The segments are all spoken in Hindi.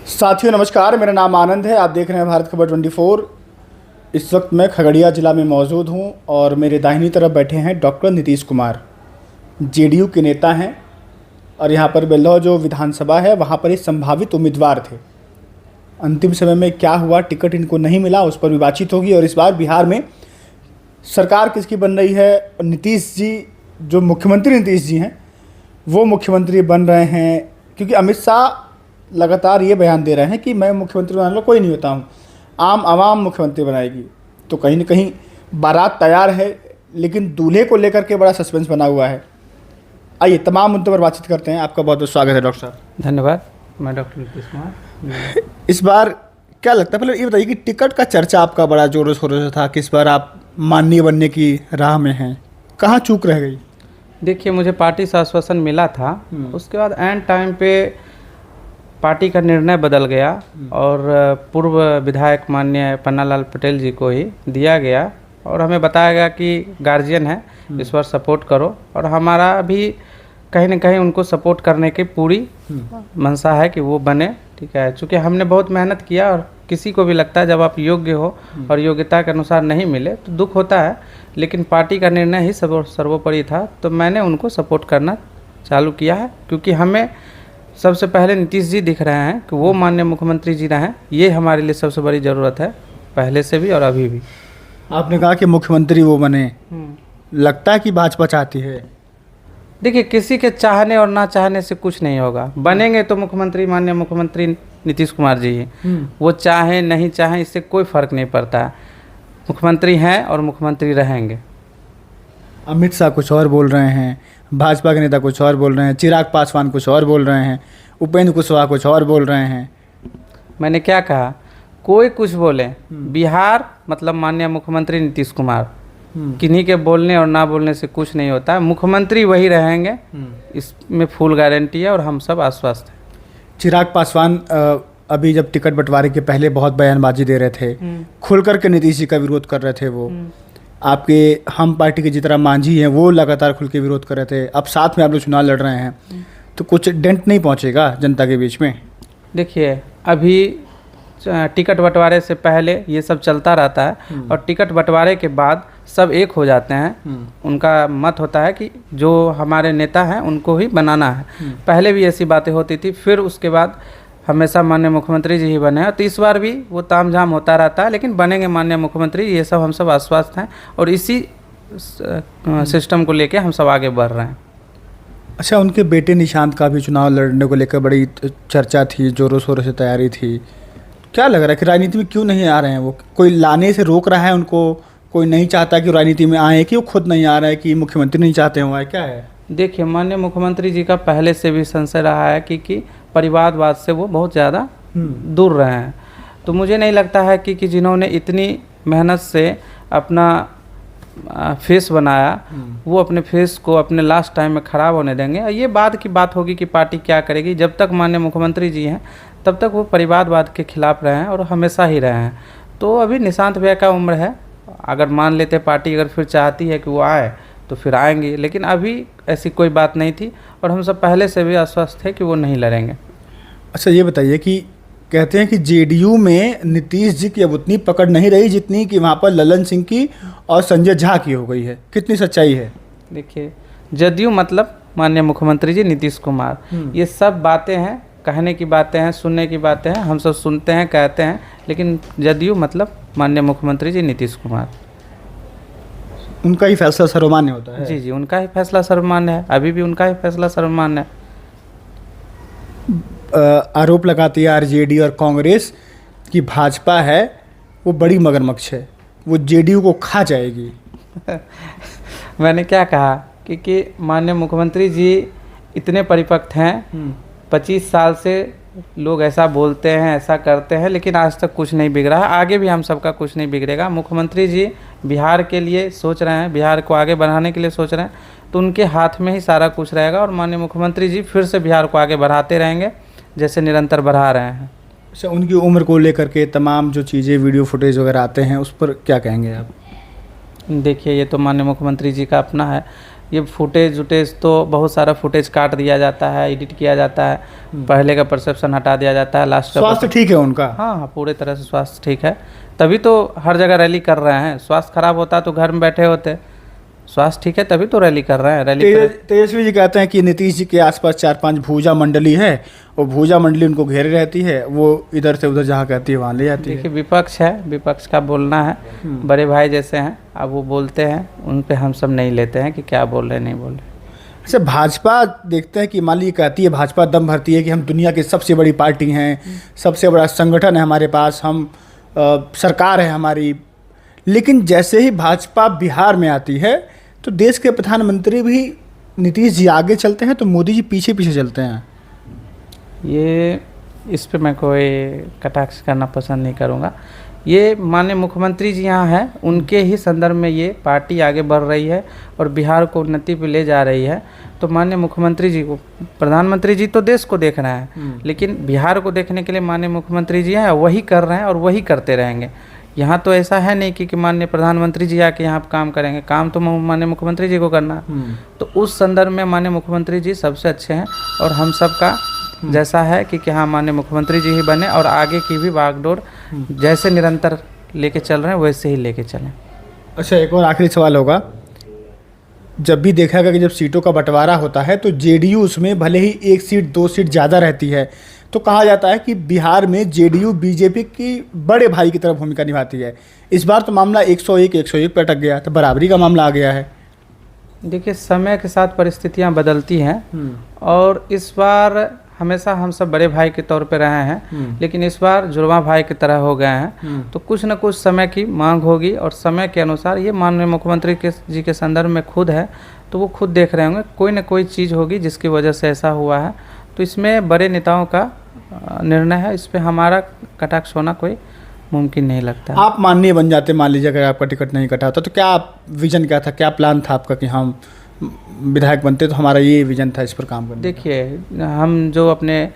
साथियों नमस्कार, मेरा नाम आनंद है। आप देख रहे हैं भारत खबर 24। इस वक्त मैं खगड़िया ज़िला में मौजूद हूं और मेरे दाहिनी तरफ बैठे हैं डॉक्टर नीतीश कुमार, जेडीयू के नेता हैं और यहां पर बेल्लौर जो विधानसभा है वहां पर ये संभावित उम्मीदवार थे। अंतिम समय में क्या हुआ, टिकट इनको नहीं मिला, उस पर भी बातचीत होगी। और इस बार बिहार में सरकार किसकी बन रही है, नीतीश जी जो मुख्यमंत्री नीतीश जी हैं वो मुख्यमंत्री बन रहे हैं, क्योंकि अमित शाह लगातार ये बयान दे रहे हैं कि मैं मुख्यमंत्री बनाने वाला कोई नहीं होता हूँ, आम आवाम मुख्यमंत्री बनाएगी। तो कहीं ना कहीं बारात तैयार है, लेकिन दूल्हे को लेकर के बड़ा सस्पेंस बना हुआ है। आइए तमाम मुद्दों पर बातचीत करते हैं। आपका बहुत बहुत स्वागत है डॉक्टर साहब। धन्यवाद। मैं डॉक्टर नीतीश कुमार। इस बार क्या लगता है, पहले ये बताइए कि टिकट का चर्चा आपका बड़ा जोरों शोरों से था कि इस बार आप माननीय बनने की राह में हैं, कहाँ चूक रह गई? देखिए, मुझे पार्टी से आश्वासन मिला था, उसके बाद एंड टाइम पे पार्टी का निर्णय बदल गया और पूर्व विधायक माननीय पन्नालाल पटेल जी को ही दिया गया और हमें बताया गया कि गार्जियन है, इस बार सपोर्ट करो। और हमारा भी कहीं ना कहीं उनको सपोर्ट करने की पूरी मंशा है कि वो बने। ठीक है, चूँकि हमने बहुत मेहनत किया और किसी को भी लगता है जब आप योग्य हो और योग्यता के अनुसार नहीं मिले तो दुख होता है, लेकिन पार्टी का निर्णय ही सर्वोपरि था। तो मैंने उनको सपोर्ट करना चालू किया है, क्योंकि हमें सबसे पहले नीतीश जी दिख रहे हैं कि वो माननीय मुख्यमंत्री जी रहें, ये हमारे लिए सबसे बड़ी ज़रूरत है, पहले से भी और अभी भी। आपने कहा कि मुख्यमंत्री वो बने, लगता है कि भाजपा चाहती है? देखिए, किसी के चाहने और ना चाहने से कुछ नहीं होगा। बनेंगे तो मुख्यमंत्री माननीय मुख्यमंत्री नीतीश कुमार जी ही, वो चाहें नहीं चाहें इससे कोई फ़र्क नहीं पड़ता है। मुख्यमंत्री हैं और मुख्यमंत्री रहेंगे। अमित शाह कुछ और बोल रहे हैं, भाजपा के नेता कुछ और बोल रहे हैं, चिराग पासवान कुछ और बोल रहे हैं, उपेंद्र कुशवाहा कुछ और बोल रहे हैं। मैंने क्या कहा, कोई कुछ बोले, बिहार मतलब माननीय मुख्यमंत्री नीतीश कुमार, किन्हीं के बोलने और ना बोलने से कुछ नहीं होता है। मुख्यमंत्री वही रहेंगे, इसमें फुल गारंटी है और हम सब आश्वस्त हैं। चिराग पासवान अभी जब टिकट बंटवारे के पहले बहुत बयानबाजी दे रहे थे, खुल करके नीतीश जी का विरोध कर रहे थे। वो आपके हम पार्टी के जितना मांझी हैं वो लगातार खुल के विरोध कर रहे थे। अब साथ में आप लोग चुनाव लड़ रहे हैं, तो कुछ डेंट नहीं पहुंचेगा जनता के बीच में? देखिए, अभी टिकट बंटवारे से पहले ये सब चलता रहता है और टिकट बंटवारे के बाद सब एक हो जाते हैं। उनका मत होता है कि जो हमारे नेता हैं उनको ही बनाना है। पहले भी ऐसी बातें होती थी, फिर उसके बाद हमेशा माननीय मुख्यमंत्री जी ही बने हैं। तो इस बार भी वो तामझाम होता रहता है, लेकिन बनेंगे माननीय मुख्यमंत्री, ये सब हम सब आश्वस्त हैं और इसी सिस्टम को लेके हम सब आगे बढ़ रहे हैं। अच्छा, उनके बेटे निशांत का भी चुनाव लड़ने को लेकर बड़ी चर्चा थी, जोरों शोरों से तैयारी थी। क्या लग रहा है कि राजनीति में क्यों नहीं आ रहे हैं वो? कोई लाने से रोक रहा है उनको, कोई नहीं चाहता कि राजनीति में आए, कि वो खुद नहीं आ रहा है, कि मुख्यमंत्री नहीं चाहते हुआ है, क्या है? देखिए, माननीय मुख्यमंत्री जी का पहले से भी संशय रहा है कि परिवारवाद से वो बहुत ज़्यादा दूर रहे हैं। तो मुझे नहीं लगता है कि जिन्होंने इतनी मेहनत से अपना फेस बनाया, वो अपने फेस को अपने लास्ट टाइम में ख़राब होने देंगे। ये बाद की बात होगी कि पार्टी क्या करेगी। जब तक माननीय मुख्यमंत्री जी हैं तब तक वो परिवारवाद के खिलाफ रहे हैं और हमेशा ही रहे हैं। तो अभी निशांत भैया का उम्र है, अगर मान लेते पार्टी अगर फिर चाहती है कि वो आए तो फिर आएंगे, लेकिन अभी ऐसी कोई बात नहीं थी और हम सब पहले से भी आश्वस्त थे कि वो नहीं लड़ेंगे। अच्छा, ये बताइए कि कहते हैं कि जेडीयू में नीतीश जी की अब उतनी पकड़ नहीं रही जितनी कि वहाँ पर ललन सिंह की और संजय झा की हो गई है, कितनी सच्चाई है? देखिए, जदयू मतलब माननीय मुख्यमंत्री जी नीतीश कुमार, ये सब बातें हैं, कहने की बातें हैं, सुनने की बातें हैं, हम सब सुनते हैं, कहते हैं, लेकिन जदयू मतलब माननीय मुख्यमंत्री जी नीतीश कुमार, उनका ही फैसला सर्वमान्य होता है। जी जी, उनका ही फैसला सर्वमान्य है, अभी भी उनका ही फैसला सर्वमान्य है। आरोप लगाती है आरजेडी और कांग्रेस की भाजपा है वो बड़ी मगरमच्छ है, वो जेडीयू को खा जाएगी। मैंने क्या कहा कि माननीय मुख्यमंत्री जी इतने परिपक्व हैं, 25 साल से लोग ऐसा बोलते हैं, ऐसा करते हैं, लेकिन आज तक कुछ नहीं बिगड़ा है। आगे भी हम सबका कुछ नहीं बिगड़ेगा। मुख्यमंत्री जी बिहार के लिए सोच रहे हैं, बिहार को आगे बढ़ाने के लिए सोच रहे हैं, तो उनके हाथ में ही सारा कुछ रहेगा और माननीय मुख्यमंत्री जी फिर से बिहार को आगे बढ़ाते रहेंगे जैसे निरंतर बढ़ा रहे हैं। अच्छा, उनकी उम्र को लेकर के तमाम जो चीज़ें वीडियो फुटेज वगैरह आते हैं उस पर क्या कहेंगे आप? देखिए, ये तो माननीय मुख्यमंत्री जी का अपना है, ये फुटेज वुटेज तो बहुत सारा फुटेज काट दिया जाता है, एडिट किया जाता है, पहले का परसेप्शन हटा दिया जाता है, लास्ट का स्वास्थ्य ठीक है उनका? हाँ हाँ, पूरे तरह से स्वास्थ्य ठीक है, तभी तो हर जगह रैली कर रहे हैं। स्वास्थ्य खराब होता तो घर में बैठे होते, स्वास्थ्य ठीक है तभी तो रैली कर रहे हैं। रैली तेजस्वी जी कहते हैं कि नीतीश जी के आसपास 4-5 भूजा मंडली है, और भूजा मंडली उनको घेरे रहती है, वो इधर से उधर जहाँ कहती है वहाँ ले जाती है। देखिए विपक्ष है, विपक्ष का बोलना है, बड़े भाई जैसे हैं, अब वो बोलते हैं, उन पे हम सब नहीं लेते हैं कि क्या बोल रहे नहीं बोल रहे। अच्छा, भाजपा देखते हैं कि मान लीजिए कहती है, भाजपा दम भरती है कि हम दुनिया की सबसे बड़ी पार्टी हैं, सबसे बड़ा संगठन है हमारे पास, हम सरकार है हमारी, लेकिन जैसे ही भाजपा बिहार में आती है तो देश के प्रधानमंत्री भी नीतीश जी आगे चलते हैं तो मोदी जी पीछे पीछे चलते हैं। ये इस पे मैं कोई कटाक्ष करना पसंद नहीं करूँगा। ये माननीय मुख्यमंत्री जी यहाँ हैं, उनके ही संदर्भ में ये पार्टी आगे बढ़ रही है और बिहार को उन्नति पे ले जा रही है। तो माननीय मुख्यमंत्री जी को, प्रधानमंत्री जी तो देश को देख रहे हैं, लेकिन बिहार को देखने के लिए माननीय मुख्यमंत्री जी हैं, वही कर रहे हैं और वही करते रहेंगे। यहाँ तो ऐसा है नहीं कि माननीय प्रधानमंत्री जी आके यहाँ काम करेंगे, काम तो माननीय मुख्यमंत्री जी को करना है। तो उस संदर्भ में माननीय मुख्यमंत्री जी सबसे अच्छे हैं, और हम सब का जैसा है कि हाँ माननीय मुख्यमंत्री जी ही बने, और आगे की भी बागडोर जैसे निरंतर लेके चल रहे हैं वैसे ही लेके चलें। अच्छा, एक और आखिरी सवाल होगा, जब भी देखा गया कि जब सीटों का बंटवारा होता है तो जेडीयू उसमें भले ही 1 सीट 2 सीट ज़्यादा रहती है, तो कहा जाता है कि बिहार में जेडीयू बीजेपी की बड़े भाई की तरह भूमिका निभाती है। इस बार तो मामला 101 पे अटक गया, तो बराबरी का मामला आ गया है। देखिए समय के साथ परिस्थितियां बदलती हैं, और इस बार हमेशा हम सब बड़े भाई के तौर पे रहे हैं, लेकिन इस बार जुड़वा भाई की तरह हो गए हैं। तो कुछ न कुछ समय की मांग होगी, और समय के अनुसार ये माननीय मुख्यमंत्री जी के संदर्भ में खुद है, तो वो खुद देख रहे होंगे, कोई न कोई चीज़ होगी जिसकी वजह से ऐसा हुआ है। तो इसमें बड़े नेताओं का निर्णय है, इस पर हमारा कटाक्ष होना कोई मुमकिन नहीं लगता। आप माननीय बन जाते, मान लीजिए अगर आपका टिकट नहीं कटा होता, तो क्या विजन क्या था, क्या प्लान था आपका कि हम विधायक बनते, तो हमारा ये विजन था इस पर काम करना? देखिए, हम जो अपने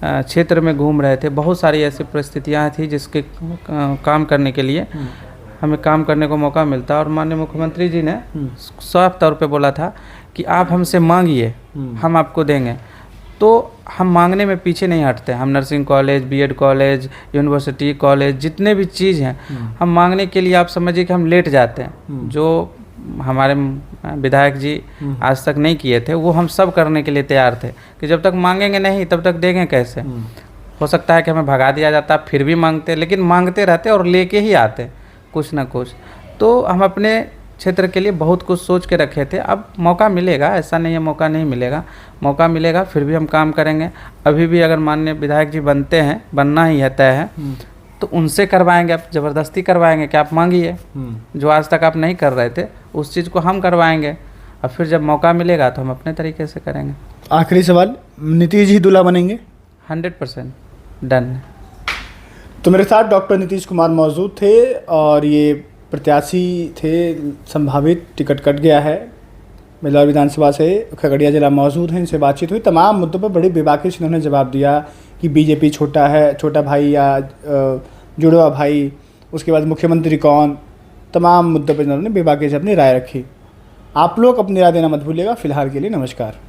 क्षेत्र में घूम रहे थे, बहुत सारी ऐसी परिस्थितियाँ थी जिसके काम करने के लिए हमें काम करने को मौका मिलता, और माननीय मुख्यमंत्री जी ने साफ तौर पे बोला था कि आप हमसे मांगिए, हम आपको देंगे। तो हम मांगने में पीछे नहीं हटते। हम nursing college, BEd college, university college, जितने भी चीज़ हैं, हम मांगने के लिए आप समझिए कि हम लेट जाते हैं। जो हमारे विधायक जी आज तक नहीं किए थे, वो हम सब करने के लिए तैयार थे कि जब तक मांगेंगे नहीं तब तक देंगे कैसे। हो सकता है कि हमें भगा दिया जाता, फिर भी मांगते, लेकिन मांगते रहते और लेके ही आते कुछ ना कुछ। तो हम अपने क्षेत्र के लिए बहुत कुछ सोच के रखे थे। अब मौका मिलेगा, ऐसा नहीं है मौका नहीं मिलेगा, मौका मिलेगा, फिर भी हम काम करेंगे। अभी भी अगर माननीय विधायक जी बनते हैं, बनना ही है, तय है, तो उनसे करवाएंगे, आप ज़बरदस्ती करवाएंगे कि आप मांगिए, जो आज तक आप नहीं कर रहे थे उस चीज़ को हम करवाएंगे। और फिर जब मौका मिलेगा तो हम अपने तरीके से करेंगे। आखिरी सवाल, नीतीश जी दूल्हा बनेंगे? 100% डन। तो मेरे साथ डॉक्टर नीतीश कुमार मौजूद थे, और ये प्रत्याशी थे, संभावित टिकट कट गया है, मिलौर विधानसभा से खगड़िया जिला मौजूद हैं। इनसे बातचीत हुई, तमाम मुद्दों पर बड़ी बेबाकी से उन्होंने जवाब दिया कि बीजेपी छोटा है, छोटा भाई या जुड़वा भाई, उसके बाद मुख्यमंत्री कौन, तमाम मुद्दों पर उन्होंने बेबाकी से अपनी राय रखी। आप लोग अपनी राय देना मत भूलिएगा। फिलहाल के लिए नमस्कार।